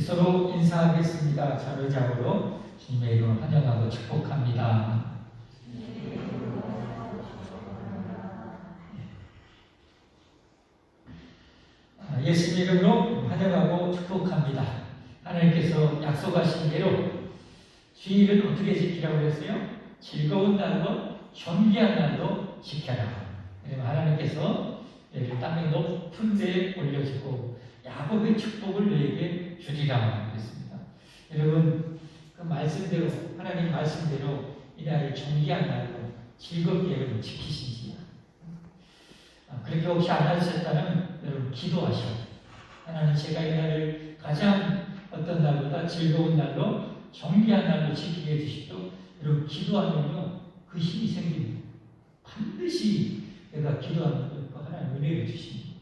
서로 인사하겠습니다. 자로자로 주님의 이름을 환영하고 축복합니다. 예수님 이름으로 환영하고 축복합니다. 하나님께서 약속하신 대로 주일은 어떻게 지키라고 그랬어요? 즐거운 날로 존귀한 날로 지켜라. 하나님께서 너희를 땅의 높은 데에 올려주고 야곱의 축복을 너에게 주리라 그랬습니다. 여러분 그 말씀대로 하나님 말씀대로 이 날을 존귀한 날로 즐겁게 여러분 지키신지요. 그렇게 혹시 안 하셨다면 여러분 기도하셔요. 하나님 제가 이 날을 가장 어떤 날보다 즐거운 날로 존귀한 날로 지키게 해주십시오. 여러분 기도하면요 그 힘이 생깁니다. 반드시 내가 기도하는 거 하나님 은혜를 주십니다.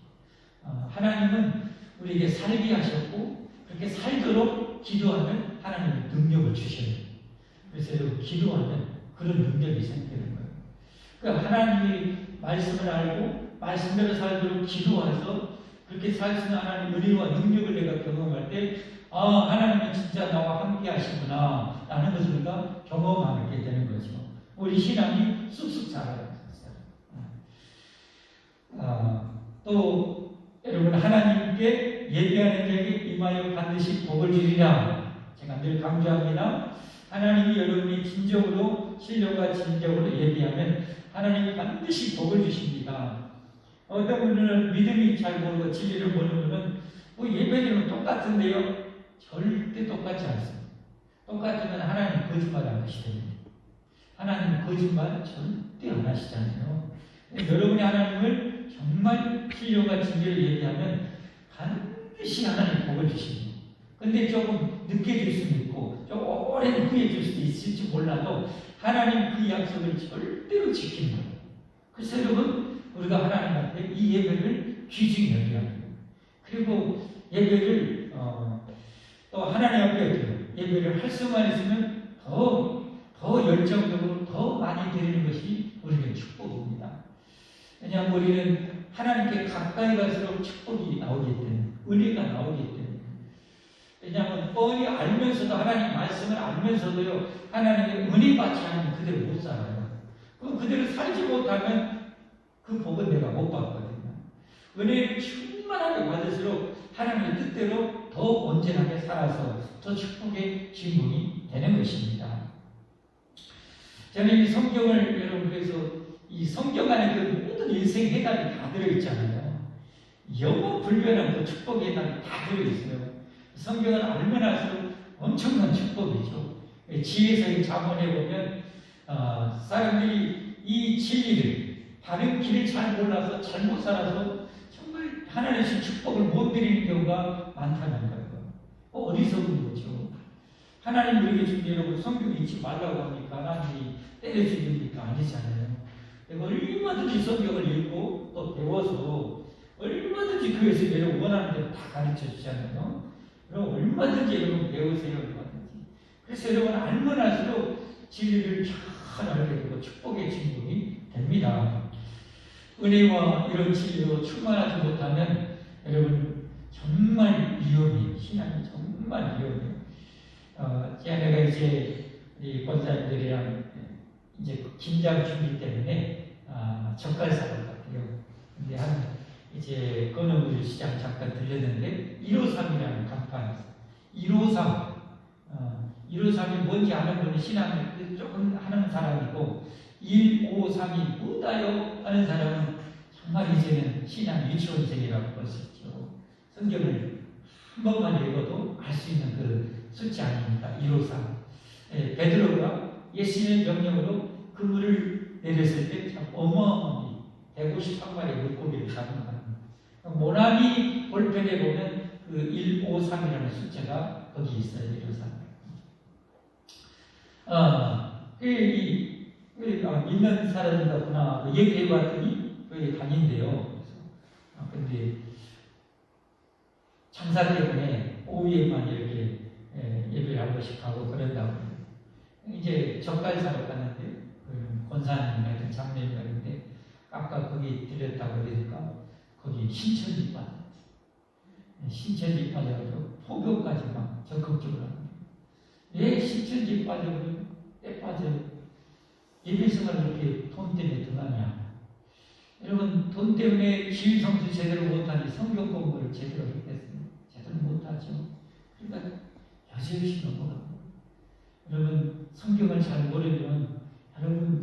하나님은 우리에게 살게 하셨고 그렇게 살도록 기도하는 하나님의 능력을 주셔요. 그래서 여러분 기도하는 그런 능력이 생기는 거예요. 그러니까 하나님의 말씀을 알고 말씀대로 살도록 기도해서 그렇게 살 수 있는 하나님의 은혜와 능력을 내가 경험할 때 하나님은 진짜 나와 함께 하시구나 라는 것을 우리가 경험하게 되는 거죠. 우리 신앙이 쑥쑥 자라요. 또 여러분 하나님께 예배하는 자에게 임하여 반드시 복을 주리라. 제가 늘 강조합니다. 하나님이 여러분이 진정으로 신령과 진정으로 예배하면 하나님이 반드시 복을 주십니다. 어떤 분은 믿음이 잘 모르고 진리를 모르는 분은 예배드리면 똑같은데요. 절대 똑같지 않습니다. 똑같으면 하나님 거짓말 안 하시거든요. 하나님 거짓말 절대 안 하시잖아요. 여러분이 하나님을 정말 신령과 진리를 예배하면 반드시 하나님 복을 주십니다. 근데 조금 늦게 줄 수도 있고 좀 오래 후에 줄 수도 있을지 몰라도 하나님 그 약속을 절대로 지키는 거예요. 그래서 여러분 우리가 하나님한테 이 예배를 귀중히 여겨야 합니다. 그리고 예배를 또 하나님 앞에 예배를 할 수만 있으면 더 열정적으로 더 많이 드리는 것이 우리의 축복입니다. 왜냐하면 우리는 하나님께 가까이 갈수록 축복이 나오기 때문에 은혜가 나오기 때문에 왜냐하면 뻔히 알면서도 하나님 말씀을 알면서도요 하나님의 은혜 받지 않으면 그대로 못 살아요. 그럼 그대로 살지 못하면 그 복은 내가 못 받거든요. 은혜를 충만하게 받을수록 하나님의 뜻대로 더 온전하게 살아서 더 축복의 주인공이 되는 것입니다. 저는 이 성경을 여러분 그래서 이 성경 안에 그 모든 인생 해답이 다 들어있잖아요. 영원 불변한 그 축복의 해답이 다 들어있어요. 성경을 알면 할수록 엄청난 축복이죠. 지혜서의 자문에 보면 사람들이 이 진리를 바른 길을 잘 몰라서 잘못 살아서 정말 하나님의 축복을 못 드리는 경우가 많다는 거예요. 어리석은 거죠. 하나님 우리에게 준 여러분 성경 읽지 말라고 합니까? 하나님이 때려 죽입니까? 아니잖아요. 얼마든지 성경을 읽고 또 배워서 얼마든지 교회에서 여러분 원하는 대로 다 가르쳐 주잖아요. 그럼 얼마든지 여러분 배우세요. 얼마든지. 그래서 여러분 알면 할수록 진리를 잘 알게 되고 축복의 주인공이 됩니다. 은혜와 이런 진리로 충만하지 못하면 여러분 정말 위험해요. 신앙이 정말 위험해요. 제가 이제 우리 권사님들이랑 이제 김장 준비 때문에 젓갈 사러 갔대요. 근데 이제 건어물 시장 잠깐 들렸는데 153이라는 간판이 있어요. 153이 뭔지 아는 분은 신앙을 조금 하는 사람이고 153이 뭐다요 하는 사람은 정말 이제는 신앙 유치원생이라고 볼 수 있죠. 성경을 한 번만 읽어도 알 수 있는 그 숫자 아닙니까? 153. 베드로가 예수님의 명령으로 그물을 내렸을 때 참 어마어마하게 153마리의 물고기를 잡은 겁니다. 모나미 볼펜에 보면 그 153이라는 숫자가 거기 있어요. 153. 믿는 사람이구나 얘기해봤더니 거기 다닌대요. 근데 장사 때문에 오후에만 이렇게 예배를 한 번씩 하고 그런다고. 이제 젓갈 사러 갔는데 권사님이나 장로님이나 그런데 아까 거기 들렸다고 그러니까 거기 신천지판 신천지판이라고 포교까지 막 걱정을 합니다. 왜 신천지 빠져버려? 때 빠져? 예배 생활을 이렇게 돈 때문에 등하냐? 여러분, 돈 때문에 기율성수 제대로 못하니 성경 공부를 제대로 했겠어요? 제대로 못하죠. 그러니까 여지없이 넘어가고. 여러분, 성경을 잘 모르면 여러분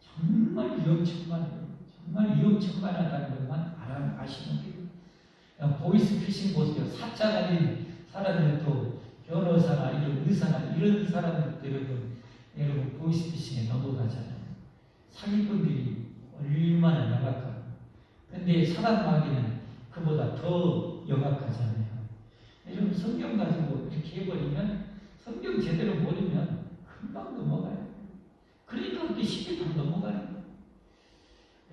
정말 위험천만해요. 정말 위험천만하다는 것만 아시면 돼요. 보이스피싱 보세요. 사자 가진 사람들도 변호사나 이런 의사나 이런 사람들 여러분 보이스피싱에 넘어가잖아요. 사기꾼들이 얼마나 영악하고. 근데 사람 마귀는 그보다 더 영악하잖아요. 여러분 성경 가지고 이렇게 해버리면 성경 제대로 모르면 금방 넘어가요. 그러니까 그렇게 쉽게 다 넘어가요.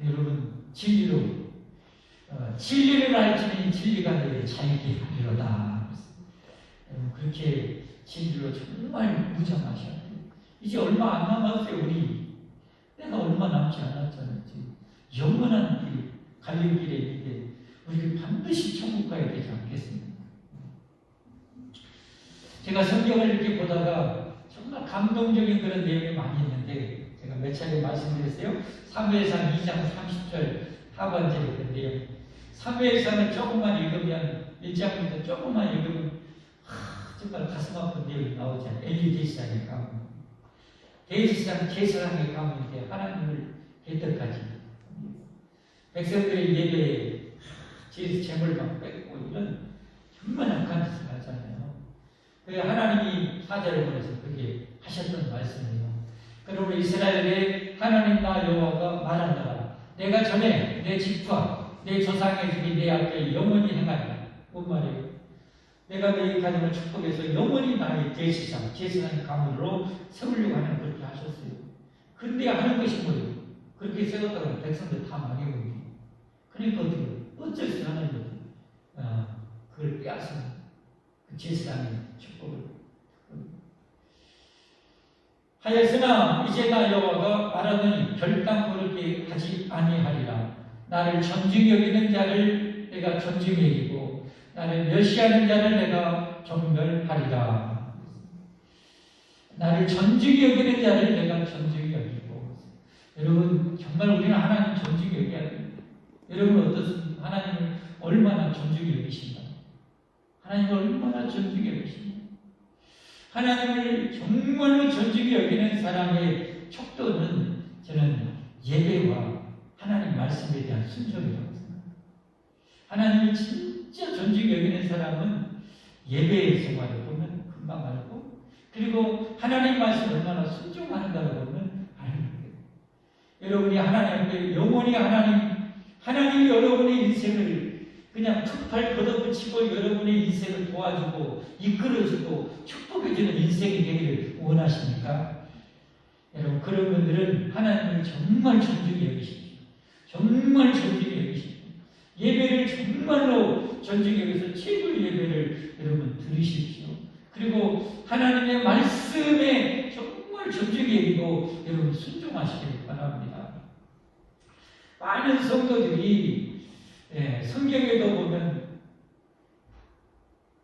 여러분 진리로 진리를 알지니 진리가 너희를 자유케 하리로다. 그렇게 진리로 정말 무장하셔야 돼요. 이제 얼마 안 남았어요. 우리 때가 얼마 남지 않았잖아요. 영원한 길, 갈릴 길에 있는데 우리가 반드시 천국 가야 되지 않겠습니까? 제가 성경을 이렇게 보다가 정말 감동적인 그런 내용이 많이 있는데 제가 몇 차례 말씀드렸어요. 사무엘상 2장 30절 하반절에 그 내용. 사무엘상을 조금만 읽으면 1장부터 조금만 읽으면 정말 가슴 아픈 내용이 나오잖아요. 엘리 제사장의 가문. 제사장의 가문인데 하나님을 개떡하지. 백성들의 예배에 재물만 뺏고 이런 정말 악한 짓을 하잖아요. 그 하나님이 사자를 보내서 그렇게 하셨던 말씀이에요. 그러므로 이스라엘의 하나님 나 여호와가 말한다. 내가 전에 내 집과 내 조상의 집이 내 앞에 영원히 행하리라. 뭔 말이에요? 내가 너희 가정을 축복해서 영원히 나의 제사장의 가문으로 세우려고 하는 그렇게 하셨어요. 근데 하는 것이 뭐예요? 그렇게 세웠다고 백성들 다 망해버리고. 그러니까 어쩔 수 없는 거죠. 그걸 빼앗은 그 제사장의 축복을. 하였으나 이제 나 여호와가 말하더니 결단코 그렇게 하지 아니하리라. 나를 존중히 여기는 자를 내가 존중히 여기고 나를 멸시하는 자를 내가 경멸하리라. 나를 존중히 여기는 자를 내가 존중히 여기고. 여러분 정말 우리는 하나님 존중히 여겨야 됩니다. 여러분 어떻습니까? 하나님을 얼마나 존중히 여기신가? 하나님을 얼마나 존중히 여기신가? 하나님을 정말로 존중히 여기는 사람의 척도는 저는 예배와 하나님 말씀에 대한 순종이라고 생각합니다. 하나님을 진짜 존중히 여기는 사람은 예배 생활을 보면 금방 알고, 그리고 하나님 말씀 얼마나 순종하는가를 보면 아는 거예요. 여러분이 하나님 앞에 영원히 하나님이 여러분의 인생을 그냥 툭팔 걷어붙이고 여러분의 인생을 도와주고 이끌어주고 축복해주는 인생이 되기를 원하십니까? 여러분 그런 분들은 하나님을 정말 존중히 여기십시오. 정말 존중히 여기십시오. 예배를 정말로 존중히 여기서 최고의 예배를 여러분 들으십시오. 그리고 하나님의 말씀에 정말 존중히 여기고 여러분 순종하시길 바랍니다. 많은 성도들이 성경에도 보면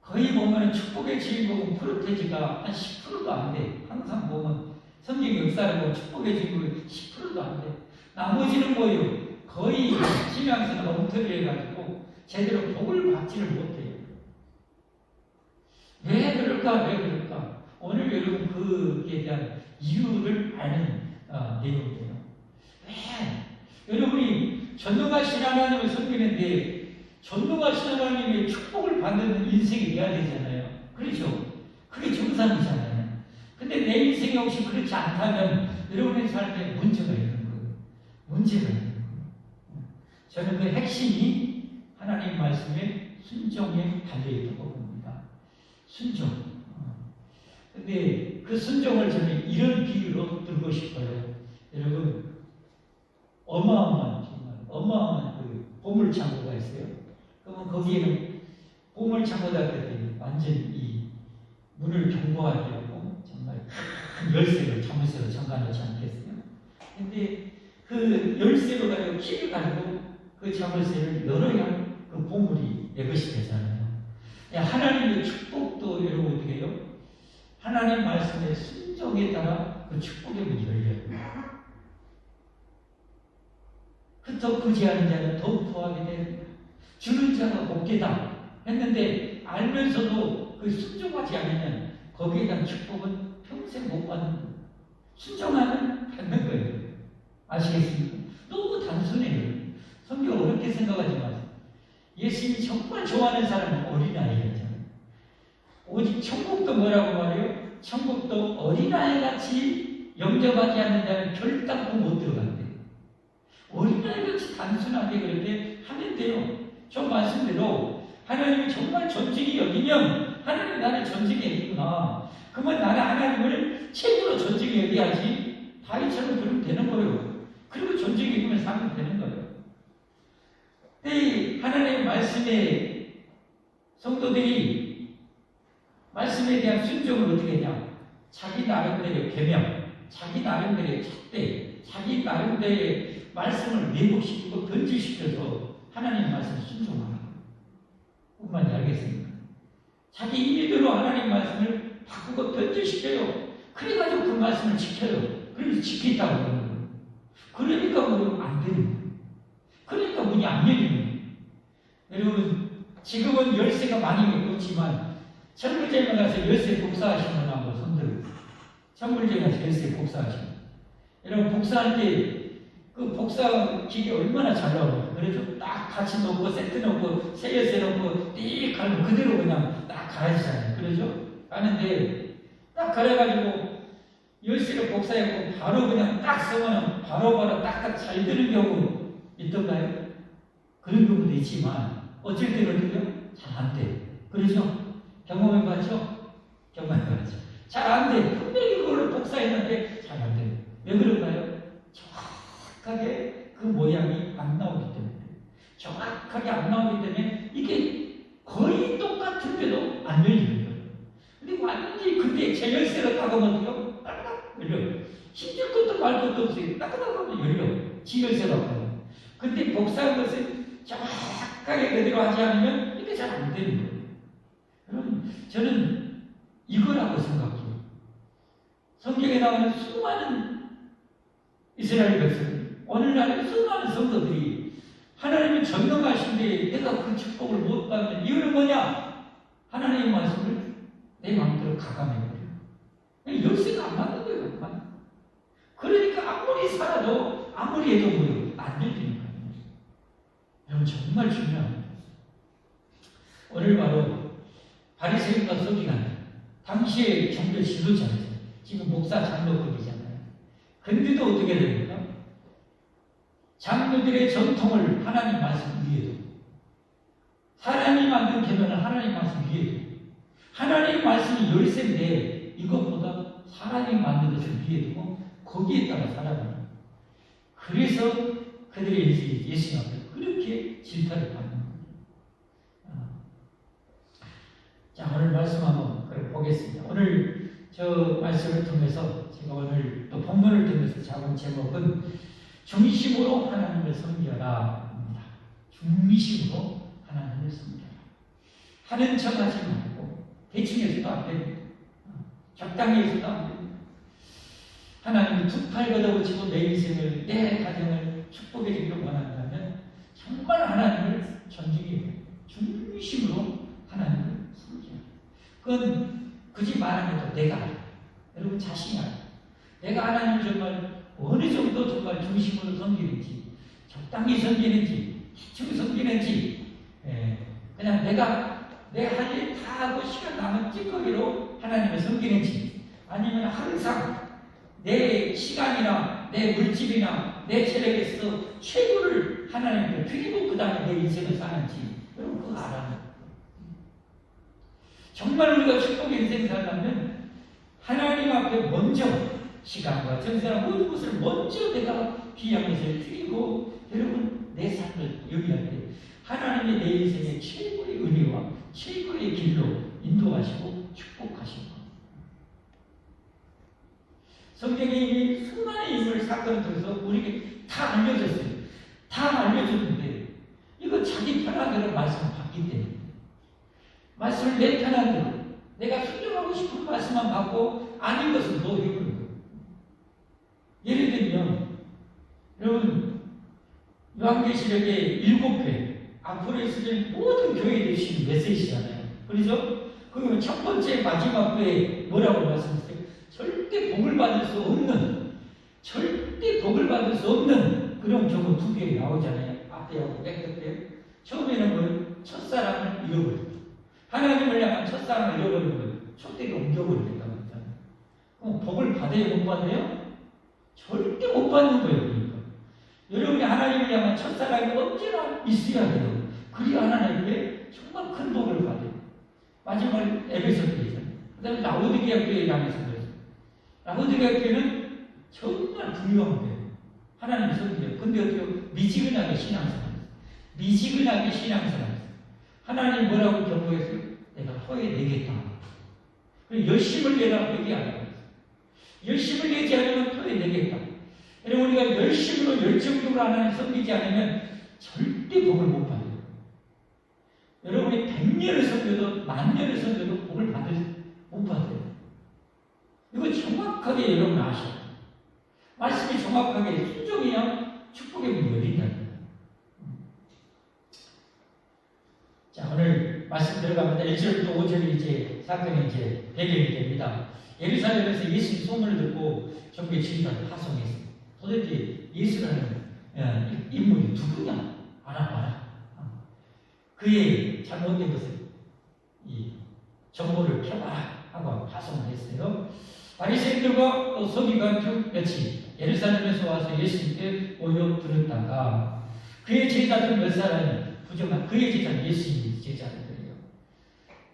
거의 보면 축복의 주인공은 프로테지가 한 10%도 안 돼. 항상 보면 성경 역사를 보면 축복의 주인공이 10%도 안 돼. 나머지는 뭐예요? 거의 신앙생활 엉터리 해가지고 제대로 복을 받지를 못해요. 왜 그럴까? 오늘 여러분 그에 대한 이유를 아는 내용이에요. 왜? 여러분이 전능하신 하나님을 섬기는데 전능하신 하나님의 축복을 받는 인생이 돼야 되잖아요. 그렇죠? 그게 정상이잖아요. 근데 내 인생이 혹시 그렇지 않다면 여러분의 삶에 문제가 있는 거예요. 문제가 있는 거예요. 저는 그 핵심이 하나님 말씀에 순종에 달려있다고 봅니다. 순종. 근데 그 순종을 저는 이런 비유로 들고 싶어요. 여러분 어마어마한 그 보물창고가 있어요. 그러면 거기에는 보물창고다 그랬더니 완전 이 문을 경고하게 하고 정말 큰 열쇠를 자물쇠로 잠가놓지 않겠어요? 근데 그 열쇠로 가지고 키를 가지고 그 자물쇠를 열어야 그 보물이 내 것이 되잖아요. 하나님의 축복도 여러분 어떻게 해요? 하나님 말씀의 순종에 따라 그 축복의 문이 열려요. 흩어 구제하는 자는 더욱 더하게 됩니다. 주는 자가 복되다 했는데 알면서도 그 순종하지 않으면 거기에 대한 축복은 평생 못 받는 거예요. 순종하면 받는 거예요. 아시겠습니까? 너무 단순해요. 성경 어렵게 생각하지 마세요. 예수님이 정말 좋아하는 사람은 어린아이였잖아요. 오직 천국도 뭐라고 말해요? 천국도 어린아이같이 영접하지 않는 자는 결단코 못 들어간대요. 어린아이같이 단순하게 그렇게 하면 돼요. 저 말씀대로 하나님이 정말 존중이 여기면 하나님이 나를 존중해 있구나. 그러면 나는 하나님을 최고로 존중해 여기야지. 다윗처럼 그러면 되는 거예요. 그리고 존중해 여기면 살면 되는 거예요. 이 하나님의 말씀에 성도들이 말씀에 대한 순종을 어떻게 했냐? 자기 나름대로의 계명, 자기 나름대로의 잣대, 자기 나름대로의 말씀을 왜곡시키고 변질시켜서 하나님의 말씀을 순종하는 거예요. 무슨 말인지 알겠습니까? 자기 일대로 하나님의 말씀을 바꾸고 변질시켜요. 그래가지고 그 말씀을 지켜요. 그래서 지킨다고 하는 거예요. 그러니까 뭐 안 되는 거예요. 그러니까 문이 안 열리는 거예요. 여러분, 지금은 열쇠가 많이 없지만 천불제에 가서 열쇠 복사하시는 분 한번 손들어요. 천불제에 가서 열쇠 복사하시는 분. 여러분, 복사할 때 그 복사 기계 얼마나 잘 나와요. 그래서 딱 같이 놓고 세트 놓고 새 열쇠 놓고 띡 갈면 그대로 그냥 딱 갈아지잖아요. 그러죠? 가는데 딱 갈아가지고 열쇠를 복사해고 바로 그냥 딱 쓰면 바로 딱딱 잘 되는 경우 있던가요? 그런 경우도 있지만 어쩔 때는 잘 안 돼. 그러죠? 경험해봤죠? 경험해봤죠? 잘 안 돼. 분명히 그걸로 복사했는데 잘 안 돼. 왜 그런가요? 정확하게 그 모양이 안 나오기 때문에. 정확하게 안 나오기 때문에 이게 거의 똑같은데도 안 열리는 거예요. 근데 완전히 그때 제 열쇠로 따가면 딱딱 열려요. 힘줄 것도 말 것도 없어요. 딱딱하면 열려요. 지 열쇠로 하면. 근데 복사한 것을 정확하게 그대로 하지 않으면 이게 잘 안 되는 거예요. 여러분, 저는 이거라고 생각해요. 성경에 나오는 수많은 이스라엘 백성, 오늘날 수많은 성도들이 하나님의 전능하신데 내가 그 축복을 못 받는 이유는 뭐냐? 하나님의 말씀을 내 마음대로 가감해버려요. 열쇠가 안 맞는 거예요. 그러니까 아무리 살아도 아무리 해도 뭐예요? 안 열리는 거예요. 여러분, 정말 중요합니다. 오늘 바로 바리새인과 서기관, 당시의 종교 지도자예요. 지금 목사 장로급이잖아요. 근데도 어떻게 됩니까? 장로들의 전통을 하나님 말씀 위에도, 사람이 만든 계명을 하나님 말씀 위에도, 하나님 말씀이 열쇠인데 이것보다 사람이 만든 것을 위에 두고 거기에 따라 살아가는. 그래서 그들이 예수님 앞에 그렇게 질타를 받는 겁니다. 자, 오늘 말씀 한번 보겠습니다. 오늘 저 말씀을 통해서 제가 오늘 또 본문을 통해서 잡은 제목은 중심으로 하나님을 섬겨라 입니다. 중심으로 하나님을 섬겨라. 하는 척 하지 말고 대충 해서도 안 됩니다. 적당히 해서도 안 됩니다. 하나님이 두 팔 걷어붙이고 내 인생을, 내 가정을 축복해 주기를 원한다면 정말 하나님을 존중해야 돼요. 중심으로 하나님을 섬겨야 돼요. 그건 굳이 말하면 내가 알아요. 여러분 자신이 알아요. 내가 하나님을 정말 어느 정도 정말 중심으로 섬기는지, 적당히 섬기는지, 대충 섬기는지, 그냥 내가 내 할 일 다 하고 시간 남은 찌꺼기로 하나님을 섬기는지, 아니면 항상 내 시간이나 내 물질이나 내 체력에서 최고를 하나님께 드리고 그 다음에 내 인생을 사는지, 여러분 그거 알아요. 정말 우리가 축복의 인생 살려면 하나님 앞에 먼저 시간과 정신과 모든 것을 먼저 내가 귀한 것을 드리고, 여러분 내 삶을 여기할 때 하나님의 내 인생의 최고의 은혜와 최고의 길로 인도하시고 축복하시고, 성경에 이미 수많은 인물 사건을 통해서 우리에게 다 알려졌어요. 다 알려줬는데 이거 자기 편한 대로 말씀을 받기 때문에, 말씀을 내 편한 대로 내가 순종하고 받고 싶은 말씀만 받고 아닌 것은 더 해버린 거예요. 예를 들면 여러분 요한계시록의 7회 앞으로 있을 모든 교회에 주신 메시지잖아요. 그렇죠? 그러면 첫 번째 마지막 회에 뭐라고 말씀하셨어요? 절대 복을 받을 수 없는 그런 경우 두 개 나오잖아요. 앞에하고 백끝에. 처음에는 뭐 첫사랑을 잃어버렸다. 하나님을 향한 첫사랑을 잃어버린 거예요. 촛대기 옮겨버리겠다고 했잖아요. 그럼 복을 받아요? 못 받아요? 절대 못 받는 거예요. 그러니까. 여러분이 하나님을 향한 첫사랑이 언제나 있어야 돼요. 그래야 하나님께 정말 큰 복을 받아요. 마지막 에베소 교회잖아요. 그 다음에 라오디게아 교회를 향해서 그랬어요. 라오디게아 교회는 정말 부유한 교회예요. 하나님 섬기요. 근데 어떻게 미지근하게 신앙생활. 미지근하게 신앙생활. 하나님 뭐라고 경고했어요? 내가 토해내겠다. 그리고 열심을 내라고 얘기 안 하고 열심을 내지 않으면 토해내겠다. 여러분 우리가 열심으로 열정적으로 하나님 섬기지 않으면 절대 복을 못 받아요. 여러분이 100년을 섬겨도 10,000년을 섬겨도 복을 못 받아요. 이거 정확하게 여러분 아셔요. 말씀이 정확하게 순종해야 축복의 문이 열린다는 거예요. 자, 오늘 말씀 들어갑니다. 1절부터 5절이 이제 사건이 이제 배경이 됩니다. 예루살렘에서 예수님 소문을 듣고 전국의 지휘관을 파송했어요. 도대체 예수라는 인물이 누구냐? 알아봐라. 그의 잘못된 것을 이 정보를 펴봐라 하고 파송을 했어요. 바리새인들과 또 서기관 중 몇이 예루살렘에서 와서 예수님께 모여 들었다가 그의 제자들 몇 사람이 부정한 그의 제자 예수님의 제자들이에요.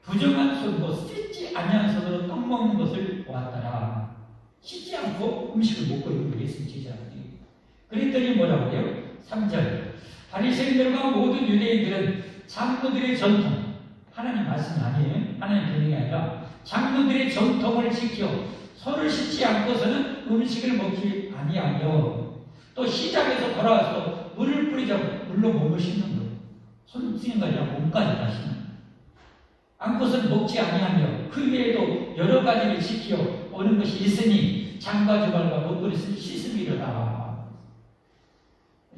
부정한 손으로 씻지 아니한 손으로 떡 먹는 것을 보았더라. 씻지 않고 음식을 먹고 있는 예수님 제자들이. 그랬더니 뭐라고 해요? 3절 바리새인들과 모든 유대인들은 장로들의 전통, 하나님 말씀 아니에요. 하나님 변명이 아니라 장로들의 전통을 지켜 손을 씻지 않고서는 음식을 먹지 아니하며 또 시장에서 돌아와서 물을 뿌리자고 물로 몸을 씻는 거예요. 손 씻는 거 아니라 몸까지 다 씻는 거예요. 않고서는 먹지 아니하며 그 외에도 여러 가지를 지켜 오는 것이 있으니 장과 주발과 먹거리를 씻음이로다.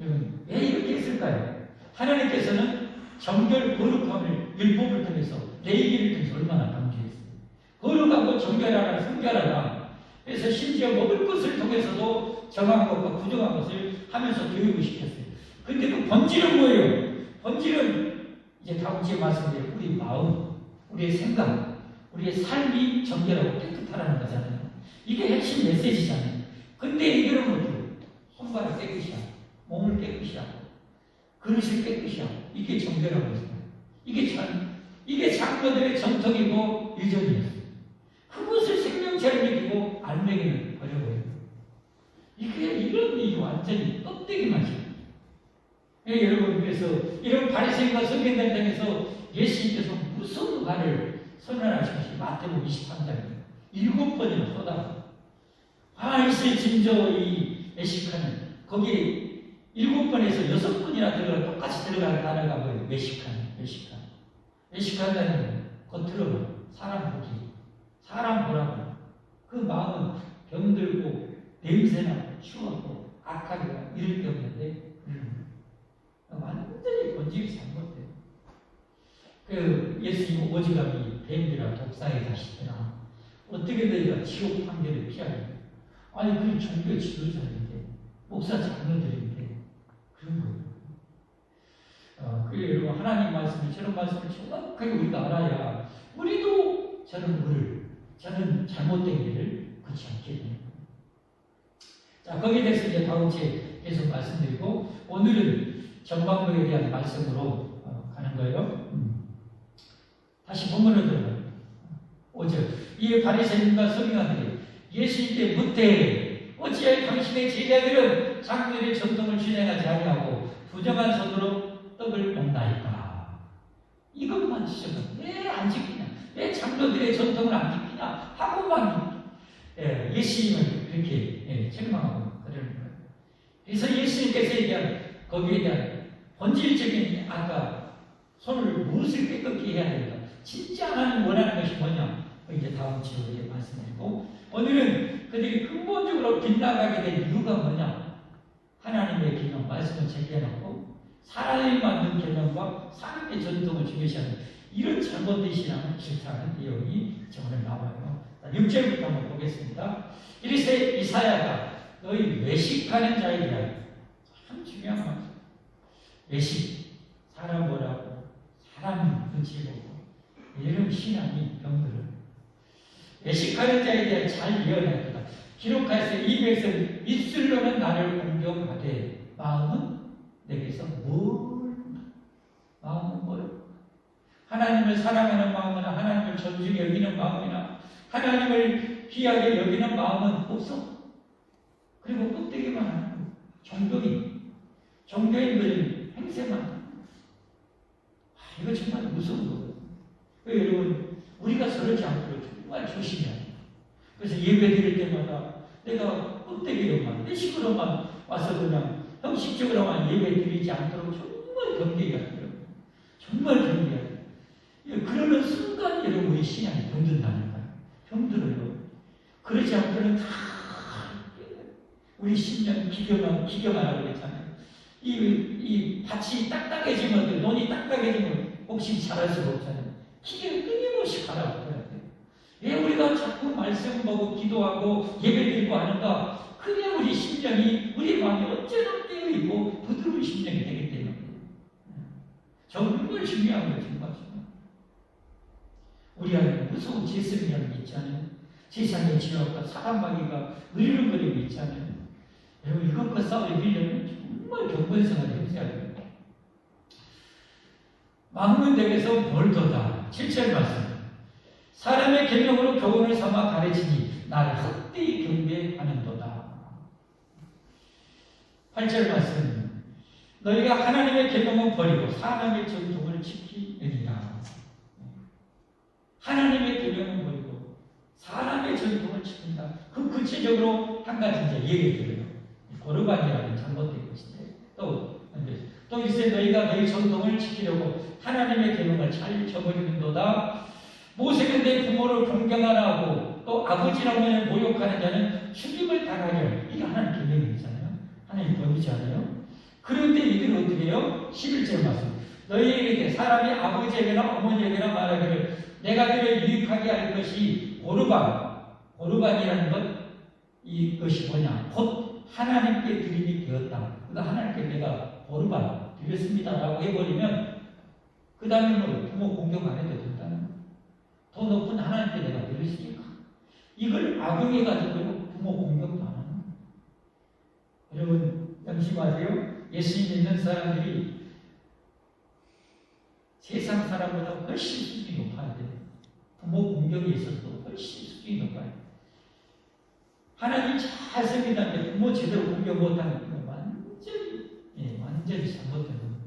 여러분 왜 이렇게 했을까요? 하나님께서는 정결 거룩함을 율법을 통해서 레위기를 통해서 얼마나 강조했어요. 거룩하고 정결하라 성결하라. 그래서 심지어 먹을 것을 통해서도 정한 것과 부정한 것을 하면서 교육을 시켰어요. 근데 그 본질은 뭐예요? 본질은 이제 다음 주에 말씀드린 우리 마음, 우리의 생각, 우리의 삶이 정결하고 깨끗하라는 거잖아요. 이게 핵심 메시지잖아요. 근데 이거는 어떻게 손발을 깨끗이 하고 몸을 깨끗이 하고 그릇을 깨끗이 하고 이게 정결하고 있어요. 이게 장로들의 전통이고 유전이에요. 그것을 생명체를 믿고 알맹이를 버려버려요. 이게 완전히 껍데기만 죠. 여러분 그래서 이런 바리새인과 서기관들 중에서 예수님께서 무슨 말을 선언하시는지 마태복음 23장에 7번이나 쏟아서 이스라엘 진저 이 메시카는 거기에 7번에서 6번이나 들어가 똑같이 들어가는 단어가 뭐예요? 메시카는 겉으로 봐. 사람 보라고. 그 마음은 병들고 냄새나고 추하고 악하기가 이럴 게 없는데 완전히 본질이 잘못돼요. 그 예수님 오지감이 뱀이라 독사에 가시더라. 어떻게 너희가 지옥 판결을 피하냐. 아니 그 종교 지도자인데 목사 장로들인데 그런 거예요. 그래 여러분 하나님 말씀이 저런 말씀을 정확하게 우리가 알아야 우리도 저는 잘못된 길을 걷지 않게 됩니다. 자 거기에 대해서 이제 다음 주에 계속 말씀드리고 오늘은 전반부에 대한 말씀으로 가는 거예요. 다시 본문으로 들어가요. 5절 이에 바리새인과 서기관들이 예수님께 묻되 어찌하여 당신의 제자들은 장로들의 전통을 준행하지 아니하고 부정한 손으로 떡을 먹나이까. 이것만 지적하면 왜 안 지키냐, 왜 장로들의 전통을 안 지키냐 하고만 예수님을 그렇게 책망하고 그러는 거예요. 그래서 예수님께서 얘기한 거기에 대한 본질적인 아까 손을 무엇을 깨끗이 해야 된다. 진짜 하나님 원하는 것이 뭐냐? 이제 다음 주에 말씀드리고, 오늘은 그들이 근본적으로 빗나가게 된 이유가 뭐냐? 하나님의 개념, 말씀을 제기해놓고 사람이 만든 개념과 사람의 전통을 중요시하는 이런 잘못된 신앙을 질타하는 내용이 오늘 나와요. 6절부터 한번 보겠습니다. 이리세 이사야가 너희 외식하는 자이라. 참 중요한 말. 외식, 사람 보라고, 사람 눈치 보고, 이런 신앙이 병들어요. 외식하는 자에 대한 잘 예언합니다. 기록하여서 이 백성 입술로는 나를 공경하되 마음은 내게서 마음은 뭐요? 하나님을 사랑하는 마음이나 하나님을 존중히 여기는 마음이나 하나님을 귀하게 여기는 마음은 없어. 그리고 껍데기만 하는 종교인들은 행세만. 이거 정말 무서운 거거든요. 여러분, 우리가 서러지 않도록 정말 조심해야 돼요. 그래서 예배 드릴 때마다 내가 껍데기로만, 내식으로만 와서 그냥 형식적으로만 예배 드리지 않도록 정말 경계해야 돼요. 정말 경계해야 돼요. 그러는 순간 여러분 우리 신앙이 병든다는 거예요. 병들어요. 그러지 않고는 다 우리 심령 기경하라고 그랬잖아요. 이 밭이 딱딱해지면, 논이 딱딱해지면 혹시 자랄 수가 없잖아요. 기경 끊임없이 가라고 그래야 돼요. 왜 우리가 자꾸 말씀 보고 기도하고 예배드리고 하는가? 그게 우리 심령이, 우리 마음이 언제나 깨어있고 부드러운 심령이 되기 때문에. 정말 중요한 거죠. 정말 중요한. 우리 안에 무서운 재성이라는 게 있잖아요. 세상의 지옥과 사람마귀가 으르렁거리고 있잖아요. 여러분, 이것과 싸우려면 정말 경건성을 행사해야 됩니다. 마음은 내게서 멀도다. 7절 말씀. 사람의 계명으로 교훈을 삼아 가르치니 나를 헛되이 경배하는도다. 8절 말씀. 너희가 하나님의 계명을 버리고 사람의 전통을 지키느니라. 하나님의 계명을 버리고 사람의 전통을 지킨다. 그 구체적으로 한 가지 이제 얘기 드려요. 고르반이라는 잘못된 것인데, 또 이제 너희가 너희 전통을 지키려고 하나님의 계명을 잘 저버리는도다. 모세는 내 부모를 공경하라고 또 아버지라고 모욕하는 자는 죽임을 당하려. 이게 하나님 계명이잖아요. 하나님 법이잖아요. 그런데 이들은 어떻게 해요? 11절 말씀. 너희에게 사람이 아버지에게나 어머니에게나 말하기를 내가 그를 유익하게 할 것이 고르반이라는 것, 이것이 뭐냐? 곧 하나님께 드림이 되었다. 그러니까 하나님께 내가 고르반 드렸습니다라고 해버리면 그 다음에 뭐 부모 공경 안 해도 된다는 거예요. 더 높은 하나님께 내가 드렸으니까. 이걸 악용해가지고 부모 공경도 안 하는 거예요. 여러분 명심하세요. 예수 믿는 사람들이 세상 사람보다 훨씬 수준이 높아야 돼요. 부모 공경에 있어서도 훨씬 수준이 높아야 돼요. 하나님 잘 섬기는데 부모 제대로 공경 못하는 건 완전히 잘못된 겁니다.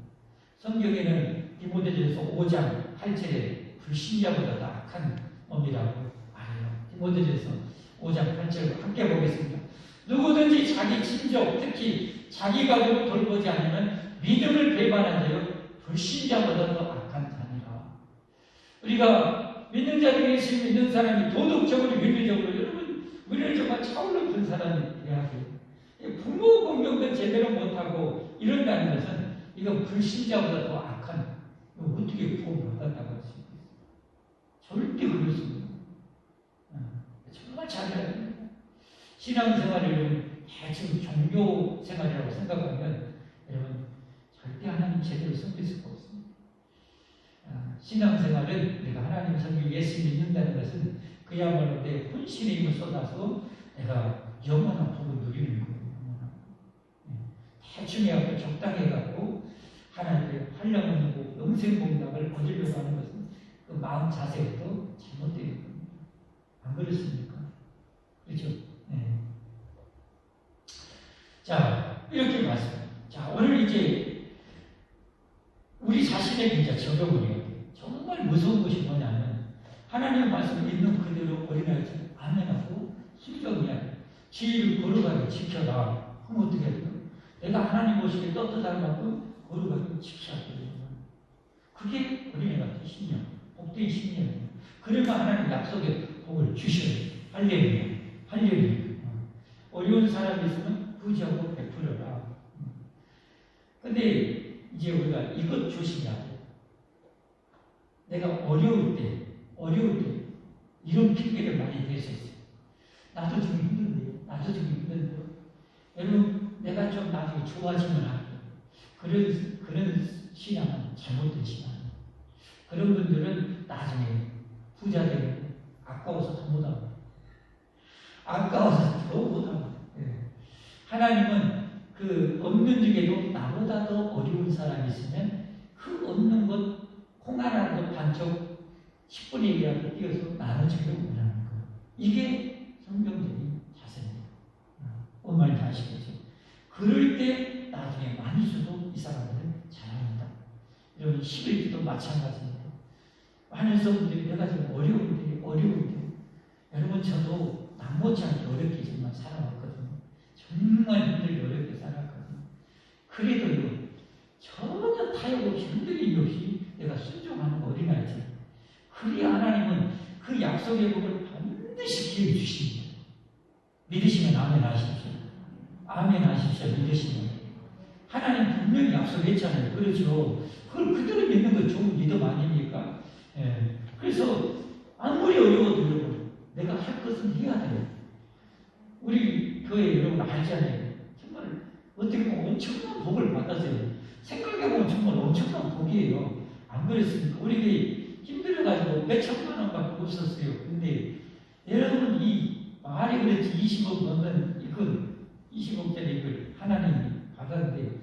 성경에는 디모데전서 5장 8절에 불신자보다 더 악한 놈이라고 말해요. 디모데전서 5장 8절 함께 보겠습니다. 누구든지 자기 친족, 특히 자기 가족을 돌보지 않으면 믿음을 배반한 자요 불신자보다 더 악한 자니라. 우리가 믿는 자 중에 예수 믿는 사람이 도덕적으로 윤리적으로 여러분 우리는 정말 차원을 높은 사람이 돼야 돼요. 부모 공경도 제대로 못하고 이런다는 것은 이건 불신자보다 더 악한, 어떻게 부모를 받았다고 할 수 있겠어요? 절대 그럴 수 없는. 정말 잘해야 됩니다. 신앙생활을 지금 종교 생활이라고 생각하면 여러분 절대 하나님 제대로 섬길 수가 없습니다. 신앙생활은 우리가 하나님 섬기고 예수 믿는다는 것은 그야말로 내 혼신의 힘을 쏟아서 내가 영원한 복을 누리는 거예요. 대충 해갖고 적당히 해갖고 하나님께 하려는 거 영생공락을 거두려고 하는 것은 그 마음 자세부터 잘못되어 있는 겁니다. 안 그렇습니까? 그렇죠? 네. 자, 이렇게 말씀. 자, 오늘 이제 우리 자신에게 이제 적용을 해야 돼요. 정말 무서운 것이 뭐냐면 하나님의 말씀을 있는 그대로 어린아이처럼 안해놓고 순종해야 돼요. 지혜를 거룩하게 지켜라. 그럼 어떻게 해야 돼요? 내가 하나님 보시기에 떳떳한 만큼 거룩하게 지켜야 돼요. 그게 어린애 같은 신념, 복된 신념이에요. 그러면 하나님 약속에 할렐루야. 할렐루야. 어려운 사람이 있으면 부지하고 베풀어라. 근데 이제 우리가 이것 조심해야 돼. 내가 어려울 때 이런 핑계를 많이 댈 수 있어요. 나도 좀 힘든데, 여러분, 내가 좀 나중에 좋아지면 할게. 그런 신앙은 잘못된 신앙. 그런 분들은 나중에 부자 되면 아까워서 더 못하고, 하나님은 그 없는 중에도 나보다 더 어려운 사람이 있으면 그 없는 것 콩하나라도 반쪽 10분의 1이라도 띄어서 나눠주려고 원하는 거예요. 이게 성경적인 자세입니다. 뭔 말인지 아시겠죠? 그럴 때 나중에 많이 줘도 이 사람들은 잘합니다. 여러분 11기도 마찬가지입니다. 많은 성도들이 내가 지금 어려운데 여러분 저도 남 못지않게 어렵게 정말 살아왔거든요. 정말 힘들게 어렵게 살았거든요. 그래도요 전혀 타협 없이 흔들림 없이 내가 순종하는 어린아이지. 그래야 하나님은 그 약속의 복을 반드시 기회해 주십니다. 믿으시면 아멘 하십시오. 아멘 하십시오. 믿으시면. 하나님 분명히 약속했잖아요. 그렇죠. 그걸 그대로 믿는 거 좋은 믿음 아닙니까? 예. 그래서 아무리 어려워도 여러분 내가 할 것은 해야 돼요. 우리 교회 여러분 알잖아요. 정말 어떻게 보면 엄청난 복을 받았어요. 생각해보면 정말 엄청난 복이에요. 안 그랬습니까? 우리 힘들어가지고 몇천만 원밖에 없었어요. 근데 여러분 이 말이 그렇지 20억 넘는 이건 20억짜리 이걸 하나님이 받았는데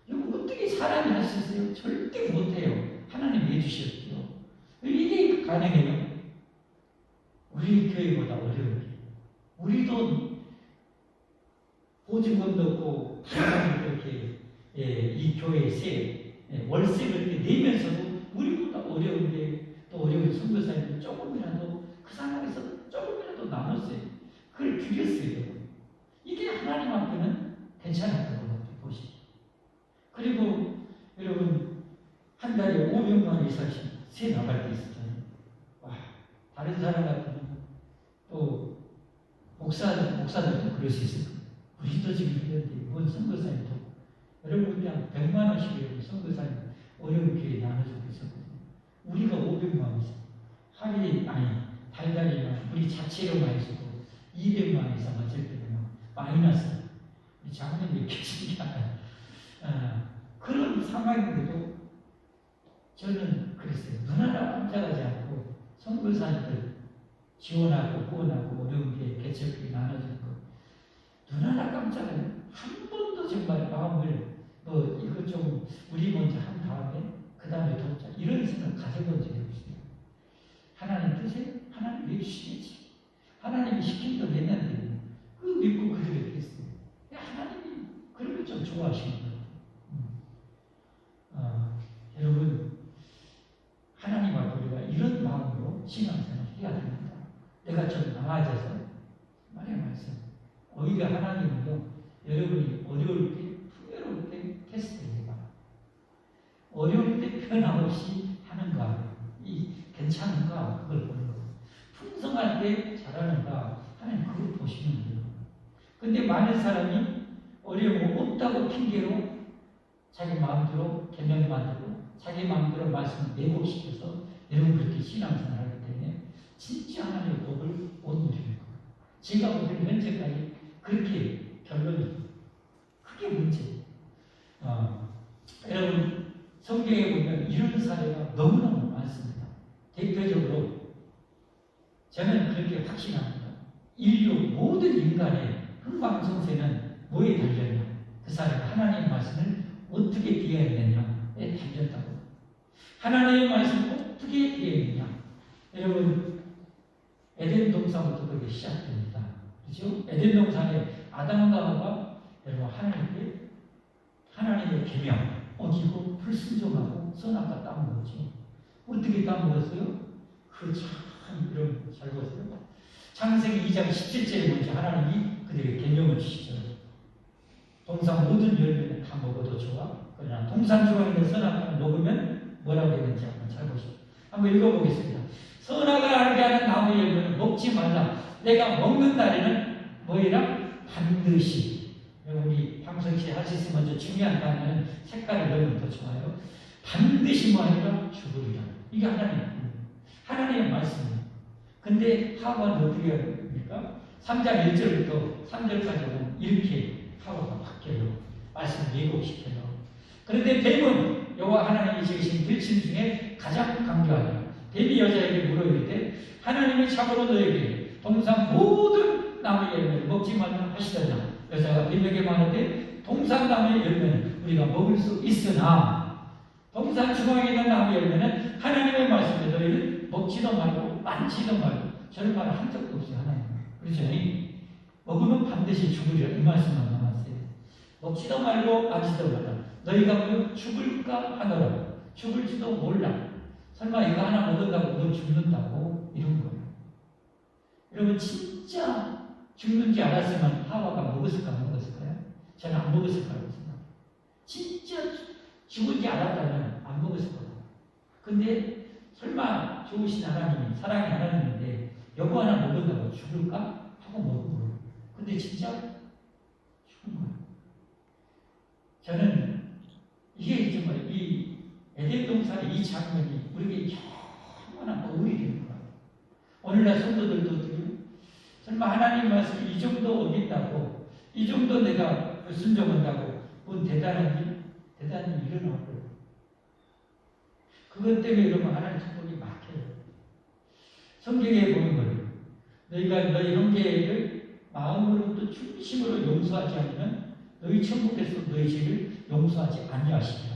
여러분 어떻게 사람이 할 수 있어요? 절대 못해요. 하나님이 해주셨죠. 이게 가능해요. 우리 교회보다 어려운 게 우리도 보증금도 없고 이렇게 이 교회에 월세를 이렇게 내면서도 우리보다 어려운데 또 어려운 선교사님들 조금이라도 그 상황에서 조금이라도 나눴어요. 그걸 드렸어요. 이게 하나님 앞에는 괜찮았던 것 같아요. 보시죠. 그리고 여러분 한 달에 500만 원 이상씩 세 나갈 때 있었잖아요. 와, 다른 사람 같으면 또 목사들도 그럴 수 있을 거예요. 우리도 지금 이런데 뭔 선교사님도 여러분 그냥 100만 원씩 선교사님 어려운 기회에 나눠주고 있었거든요. 우리가 500만 원씩 하루에 달달이만 우리 자체로만 해서도 200만 원 이상 맞을 때는 마이너스. 우리 장모님이 계시지 않아요. 그런 상황인데도 저는 그랬어요. 눈 하나 깜짝하지 않고 선교사님들 지원하고 후원하고 어려운 게 개척비 나눠주는 거 눈 하나 깜짝하지 한 번도 정말 마음을 이거 좀 우리 먼저 한 다음에 그 다음에 돕자 이런 생각 가져본 적이 없어요. 하나님 뜻에 하나님 왜 주시겠지? 하나님이 시킨 대로 했는데 그 믿고 그대로 했어요. 하나님이 그런 걸 좀 좋아하시는 거예요. 여러분 하나님 앞에 우리가 이런 마음으로 신앙생활을 해야 됩니다. 내가 좀 나아져서 말의 말씀 오히려 하나님은요 여러분이 어려울 때 풍요로울 때 테스트를 해봐. 어려울 때 변함없이 하는가 괜찮은가 그걸 보는 거예요. 풍성할 때 잘하는가 하나님 그걸 보시는 거예요. 근데 많은 사람이 어려움 없다고 핑계로 자기 마음대로 개명 만들고 자기 마음대로 말씀을 왜곡시켜서 여러분 그렇게 신앙생활을 하기 때문에 진짜 하나님의 복을 못 누리는 거예요. 제가 오늘 현재까지 그렇게 결론이 그게 문제예요. 여러분 성경에 보면 이런 사례가 너무너무 많습니다. 대표적으로 저는 그렇게 확신합니다. 인류 모든 인간의 흥망성쇠는 뭐에 달렸냐? 그 사람이 하나님의 말씀을 어떻게 비해냈느냐에 달렸다고. 하나님의 말씀을 어떻게 비해냈느냐? 여러분 에덴 동산부터 그게 시작됩니다. 그렇죠? 에덴 동산에 아담과 하와가 여러분 하나님의 계명 어기고 불순종하고 선악과 따먹었죠. 어떻게 따먹었어요? 참 이런 잘 보세요. 창세기 2장 17절에 보니까 하나님이 그들에게 계명을 주시죠. 동산 모든 열매는 다 먹어도 좋아. 그러나 동산 중에 있는 선악과를 먹으면 뭐라고 되는지 한번 잘 보시죠. 한번 읽어보겠습니다. 선악을 알게 하는 나무 열매는 먹지 말라. 내가 먹는 날에는 뭐이라? 반드시. 우리 방송시 할 수 있으면 먼저 중요한 단어는 색깔을 넣으면 더 좋아요. 반드시 뭐하리라? 죽으리라. 이게 하나님의 말씀이에요. 근데 하와는 어떻게 합니까? 3장 1절부터 3절까지는 이렇게 하와가 바뀌어요. 말씀을 왜곡시켜요. 그런데 뱀은 여호와 하나님이 지으신 들짐 중에 가장 강조하다. 뱀이 여자에게 물어 이르되 하나님이 참으로 너에게 동산 모든 나무의 열매를 먹지 말라 하시더냐. 여자가 뱀에게 말하되 동산 나무의 열매는 우리가 먹을 수 있으나 동산 중앙에 있는 나무의 열매는 하나님의 말씀에 너희는 먹지도 말고 만지도 말고 저런 말을 한 적도 없어요. 하나님. 그렇죠? 먹으면 반드시 죽으리라. 이 말씀만 남았어요. 먹지도 말고 만지도 말라. 너희가 보면 죽을까 하더라. 죽을지도 몰라. 설마 이거 하나 먹는다고 너 죽는다고? 이런 거예요. 여러분 진짜 죽는지 알았으면 하와가 먹었을까 안 먹었을까요? 저는 안 먹었을 거라고 생각해요. 진짜 죽은지 알았다면 안 먹었을 거예요. 근데 설마 좋으신 하나님이 사랑의 하나님인데 여보 하나 먹는다고 죽을까? 하고 먹은 거예요. 근데 진짜 죽은 거예요. 저는 이게 정말 이 에덴 동산의 이 장면이 우리에게 얼마나 거울이 되는 거예요. 오늘날 성도들도 설마 하나님 말씀이 이 정도 어긴다고, 이 정도 내가 순종한다고, 뭔 대단한 일 일어나고 그것 때문에 여러분 하나님 축복이 막혀요. 성경에 보는 거예요. 너희가 너희 형제를 마음으로 또 중심으로 용서하지 않으면 너희 천국에서 너희 죄를 용서하지 아니하시리라.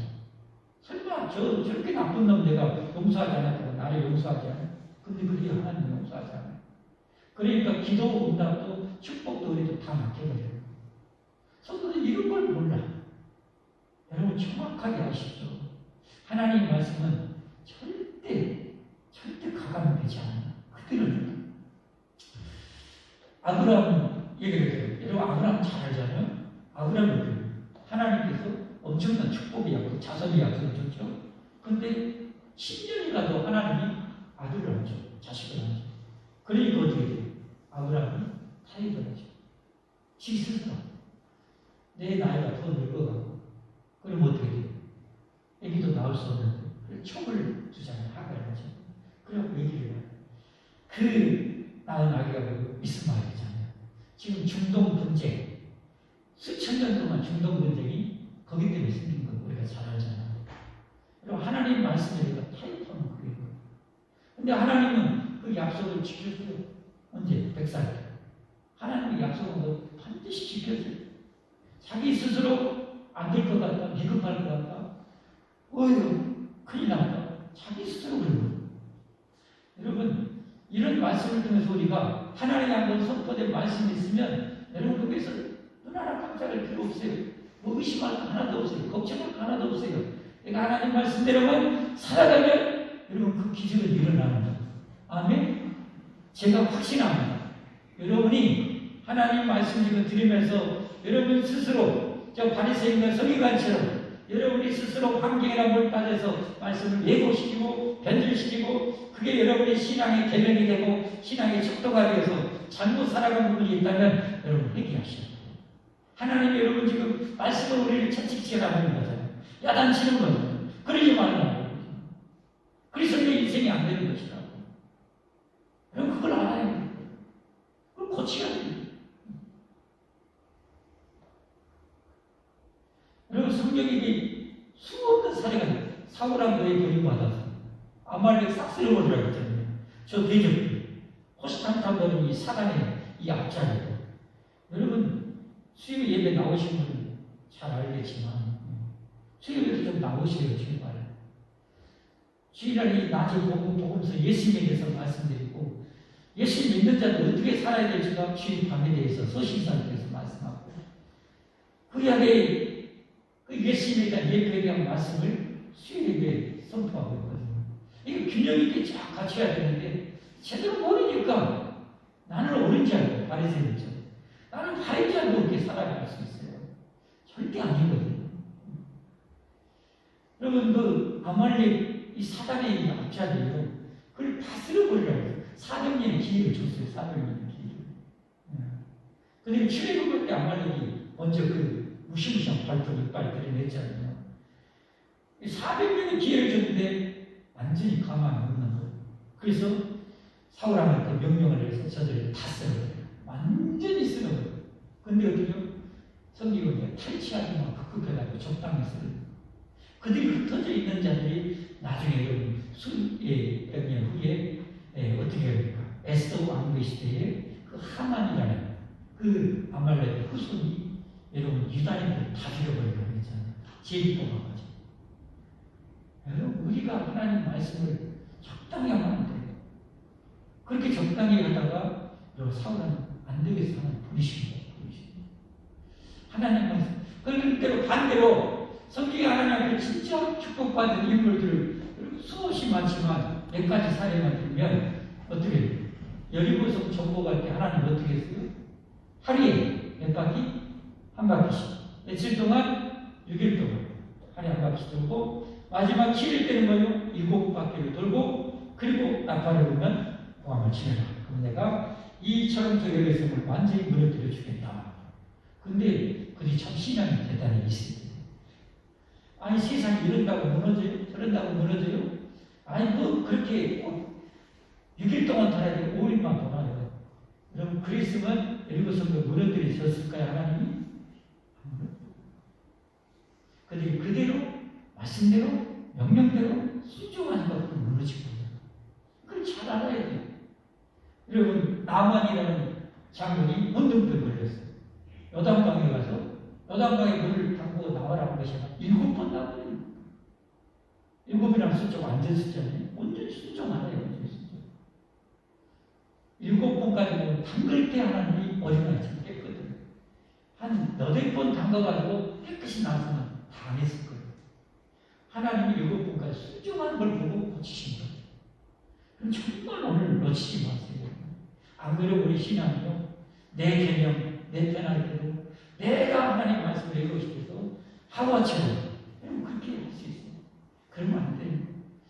설마 저렇게 나쁜 놈 내가 용서하지 않았다고 나를 용서하지 않아? 근데 그게 하나님 용서하지 않아요. 그러니까 기도 응답도 축복도 우리도 다 막혀버려요. 성도들 이런 걸 몰라. 여러분 정확하게 아시죠? 하나님의 말씀은 절대 가감되지 않아요. 그때는 아브라함 얘기를 해요. 여러분 아브라함 잘 알잖아요. 아브라함은 하나님께서 엄청난 축복의 약속, 자손의 약속을 줬죠. 근데 10년이 가도 하나님이 아들을 안 줘. 자식을 안 줘. 그러니까 어떻게 돼요? 아브라함이 타협을 하죠. 지 스스로. 내 나이가 더 늙어가고, 그럼 어떻게 돼요? 애기도 낳을 수 없는데, 그래서 촉을 두잖아요. 하가를 하죠. 그래서 얘기를 해요. 그 낳은 아기가 바로 이스마엘이잖아요. 지금 중동 분쟁, 수천 년 동안 중동 분쟁이 거기 때문에 생긴 거 우리가 잘 알잖아요. 그리고 하나님 말씀에 우리가 타협하는 그게 거예요. 근데 하나님은 그 약속을 지켰어요. 언제? 100살 때. 하나님의 약속은 너 반드시 지켰어요. 자기 스스로 안 될 것 같다, 비겁할 것 같다, 큰일 났다. 자기 스스로 그런 거예요. 여러분, 이런 말씀을 통해서 우리가 하나님의 한번 선포된 말씀이 있으면 여러분 거기에서 눈 하나 깜짝할 필요 없어요. 뭐 의심할 거 하나도 없어요. 걱정할 거 하나도 없어요. 내가 하나님 말씀대로만 살아가면 여러분 그 기적은 일어나는 거예요. 아멘? 제가 확신합니다. 여러분이 하나님 말씀 지금 들으면서 여러분 스스로 저 바리새인과 서기관처럼 여러분이 스스로 환경이나 물 빠져서 말씀을 왜곡시키고 변질시키고 그게 여러분의 신앙의 개명이 되고 신앙의 척도가 되어서 잘못 살아간 부분이 있다면 여러분 회개하셔야 돼요. 하나님이 여러분 지금 말씀을 우리를 채찍질하는 거잖아요. 야단치는 거잖아요. 그러지 말라고. 그래서 내 인생이 안 되는 것이라고. 여러분 그걸 알아야 돼요. 그걸 고쳐야 돼요. 여러분 성경에 수없는 사례가 있어요. 사울왕 너의 버림받아서 아말렉 싹 쓸어버리라고 했잖아요. 저 대적들 호시탐탐거리는 이 사단의 이 앞자리고 여러분 수요 예배 나오신 분은 잘 알겠지만 수요 예배 좀 나오세요. 정말 주일날 이 낮에 복음서 예수님에 대해서 말씀드리고 예수 믿는 자들 어떻게 살아야 될지가 주일 밤에 대해서 서신사에 대해서 말씀하고 그 이야기 그 예수님에 대한 예배에 대한 말씀을 수요일에 선포하고 있거든요. 이거 균형 있게 쫙 갖춰야 되는데 제대로 모르니까 나는 옳은지 알고 바리새인이죠. 나는 바른 줄 알고 그렇게 살아갈 수 있어요. 절대 아니거든요. 여러분 그 아말렉 이 사단의 이 앞자리로 그걸 다 쓸어버리라고 해요. 400년의 기회를 줬어요. 400년의 기회를. 근데 출애굽할 때 아말렉이 먼저 그 무시무시한 발톱 이빨 드러냈잖아요. 400년의 기회를 줬는데 완전히 가만히 없는 거예요. 그래서 사울한테 명령을 해서 저들을 다 썰어요. 완전히 쓰는 거예요. 근데 어떻게요? 성경은 탈취하기만 급급해가지고 적당히 쓰는 그들이 흩어져 있는 자들이 나중에 수의 몇 년 후에 어떻게 합니까? 에스더 왕국 시대에 그 하만이라는 그 아말렉의 후손이 여러분 유다인들 다 죽여버리려고 했잖아요. 제비 뽑아가지고. 여러분 우리가 하나님 말씀을 적당히 하면 안 돼요. 그렇게 적당히 하다가 사울은 안 되겠어 하는 부리신 거예요. 하나님 말씀. 그런대로 반대로 성경에 하나님 진짜 축복받은 인물들을 수없이 많지만 몇 가지 사례만 들면 어떻게 해요? 여리고성 정복할 때 하나님 어떻게 했어요? 하루에 몇 바퀴? 한 바퀴씩. 며칠 동안? 6일 동안. 하루에 한 바퀴 돌고 마지막 7일 때는 뭐예요? 7바퀴를 돌고 그리고 나팔을 불면 공항을 치르라. 그럼 내가 이처럼 저 여리고성을 완전히 무너뜨려 주겠다. 근데 그들이 참 신앙이 대단히 있어요. 아니 세상이 이런다고 무너져요? 저런다고 무너져요? 아니 뭐 그렇게 6일 동안 돌아야 되고 5일만 돌아요. 여러분 그랬으면 여리고성도 무너뜨리셨을까요 하나님이? 그들이 그대로 말씀대로 명령대로 순종하는 것으로 무너진 거예요. 그걸 잘 알아야 돼요. 여러분 나만이라는 장군이 문둥병 걸렸어요. 요단강에 가서 요단강에 물을 담그고 나와라는 것이 7번 나와요. 7이라는 숫자가 완전 숫자네. 완전 순종하네요. 완전 순종. 7번까지 보면 담글 때 하나님이 어린아이처럼 깼거든요. 한 8번 담가가지고 깨끗이 나왔으면 다 안 했을 거예요. 하나님이 7번까지 순종하는 걸 보고 고치신 거예요. 그럼 정말 오늘 놓치지 마세요. 안 그래도 우리 신앙이요. 내 개념, 내 편할대로 내가 하나님 말씀을 읽고 싶어서 하와처럼 여러분 그렇게 할 수 있어요. 그러면 안 돼요.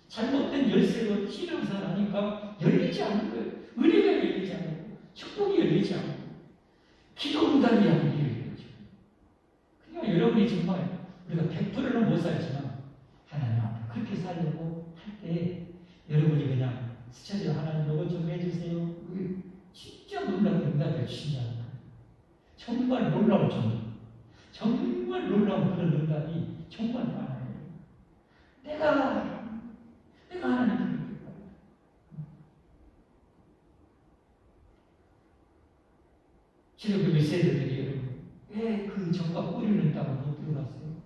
잘못된 열쇠로 신앙생활 하니까 열리지 않는 거예요. 은혜가 열리지 않고 축복이 열리지 않고 기도 응답이 안 열리죠. 그러니까 여러분이 정말 우리가 100%는 못 살지만 하나님 앞에 그렇게 살려고 할 때 여러분이 그냥 스쳐져 하나님 이거 좀 해주세요. 진짜 놀라운 응답을 주신다는 거예요. 정말 놀라운 정도. 정말 놀라운 그런 응답이 정말 많아요. 내가 하나님을 믿겠다. 지금 그 세대들이 여러분 왜 그 정과 뿌리를 따고 못 들어갔어요?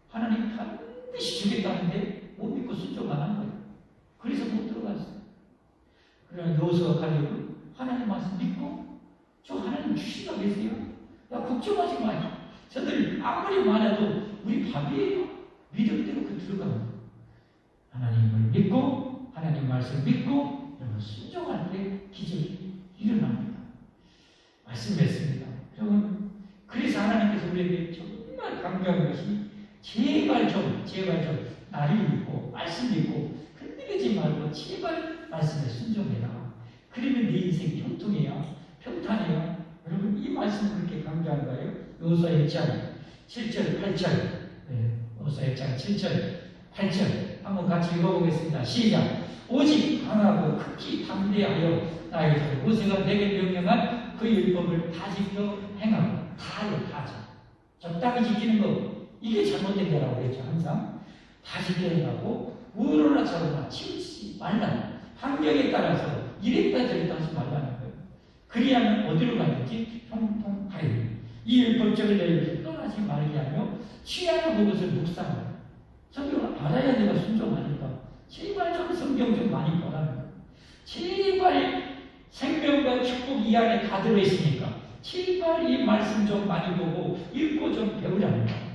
하나님 반드시 주겠다는데 못 믿고 순종 안 한 거예요. 그래서 못 들어갔어요. 그러나 여호수아 갈렙은 하나님 말씀 믿고 저 하나님 주신다고 했어요. 야 걱정하지 마요. 저들 아무리 많아도 우리 밥이에요. 믿음대로 그 들어가면 하나님을 믿고 하나님 말씀 믿고 여러분 순종할 때 기적이 일어납니다. 말씀했습니다. 여러분 그래서 하나님께서 우리에게 정말 강조한 것이 제발 좀 나를 믿고 말씀 믿고 흔들리지 말고 제발 말씀에 순종해라. 그러면 내 인생이 형통해야 평탄해야. 여러분 이 말씀 그렇게 강조한 거예요. 여호수아 1장 7절 8절 여호수아 1장 7절 8절 한번 같이 읽어보겠습니다. 시작. 오직 강하고 극히 담대하여 나의 모세가 내게 명령한 그 율법을 다 지켜 행하고 다요 다죠. 적당히 지키는 거 이게 잘못된 거라고 했죠. 항상 다 지켜 행하고 우로나 좌로나 치우치지 말라. 환경에 따라서 이랬다 저랬다 하지 말라는 거예요. 그리하면 어디로 가든지 형통하리니 이 율법적을 내리고 떠나지 말게 하며 취하는 그것을 묵상하라. 성경을 알아야 내가 순종하니까 제발 좀 성경 좀 많이 보라는 거예요. 제발 생명과 축복 이 안에 다 들어있으니까 제발 이 말씀 좀 많이 보고 읽고 좀 배우라는 거예요.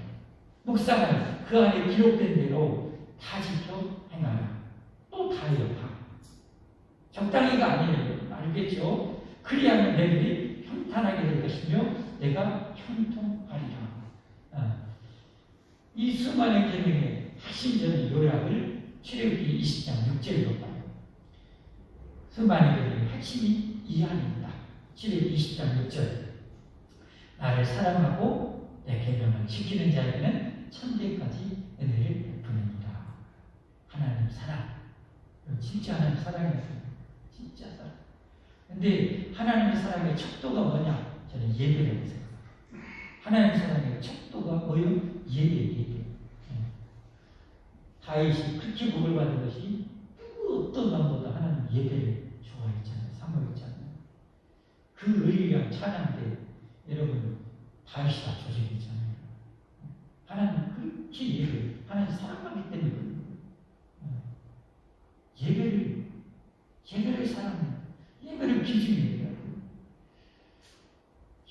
묵상하라. 그 안에 기록된 대로 다 지켜 행하라. 또 다예요. 다. 적당히가 아니에요. 알겠죠? 그리하면 너희들이 평탄하게 될 것이며 내가 형통하리라. 이 수많은 계명의 핵심적인 요약을 출애굽기 20장 6절로 봐요. 수많은 계명의 핵심이 이 안입니다. 출애굽기 20장 6절 나를 사랑하고 내 계명을 지키는 자에게는 천대까지 은혜를 베푸느니라. 하나님 사랑. 진짜 하나님 사랑이었어요. 진짜 사랑. 근데 하나님의 사랑의 척도가 뭐냐? 저는 예배라고 생각합니다. 하나님의 사랑의 척도가 뭐예요? 예배. 다윗이 그렇게 복을 받은 것이 어떤 마음보다 하나님 예배를 좋아했잖아요. 사모했잖아요. 그 의리랑 찬양 때 여러분 다윗이 다 조직이잖아요. 하나님 그렇게 예배, 하나님 사랑하기 때문에 예배를 사랑해요. 예배를 기준이에요.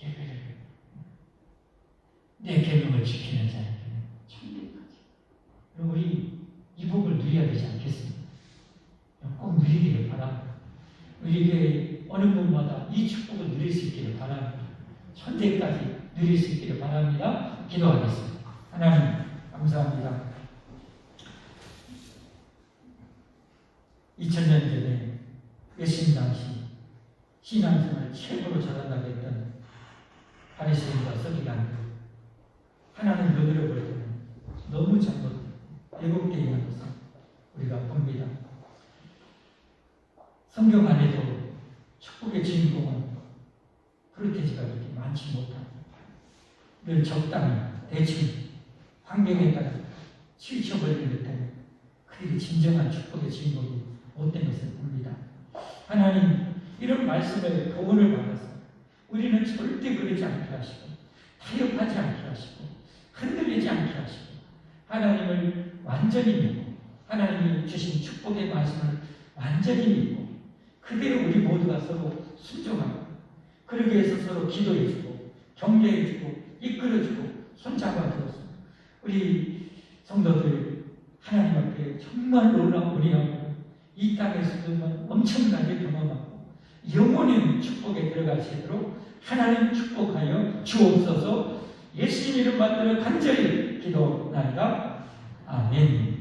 예배를 내 계명을 지키는 자에게는 천대까지. 그럼 우리 이 복을 누려야 되지 않겠습니까? 꼭 누리기를 바랍니다. 우리 교회 어느 분마다 이 축복을 누릴 수 있기를 바랍니다. 천대까지 누릴 수 있기를 바랍니다. 기도하겠습니다. 하나님 감사합니다. 2000년 전에 예수님 당시 신앙생활을 최고로 잘한다고 했던 바리새인과 서기관들 하나님 눈으로 볼 때는 너무 잘못 왜곡되어 있는 것을 우리가 봅니다. 성경 안에도 축복의 주인공은 프로테지가 그렇게 많지 못합니다. 늘 적당히 대충 환경에 따라 치우쳐버리는 듯한 그들이 진정한 축복의 주인공이 못된 것을 봅니다. 하나님 이런 말씀을 교훈을 받아서 우리는 절대 그러지 않게 하시고 타협하지 않게 하시고 흔들리지 않게 하시고 하나님을 완전히 믿고 하나님이 주신 축복의 말씀을 완전히 믿고 그대로 우리 모두가 서로 순종하고 그러기 위해서 서로 기도해주고 격려해주고 이끌어주고 손잡아주어서 우리 성도들 하나님 앞에 정말 놀라운 은혜하고 이 땅에서도 엄청나게 경험하고 영원히 축복에 들어갈 수 있도록 하나님 축복하여 주옵소서. 예수님 이름 받들어 간절히 기도나이다. 아멘.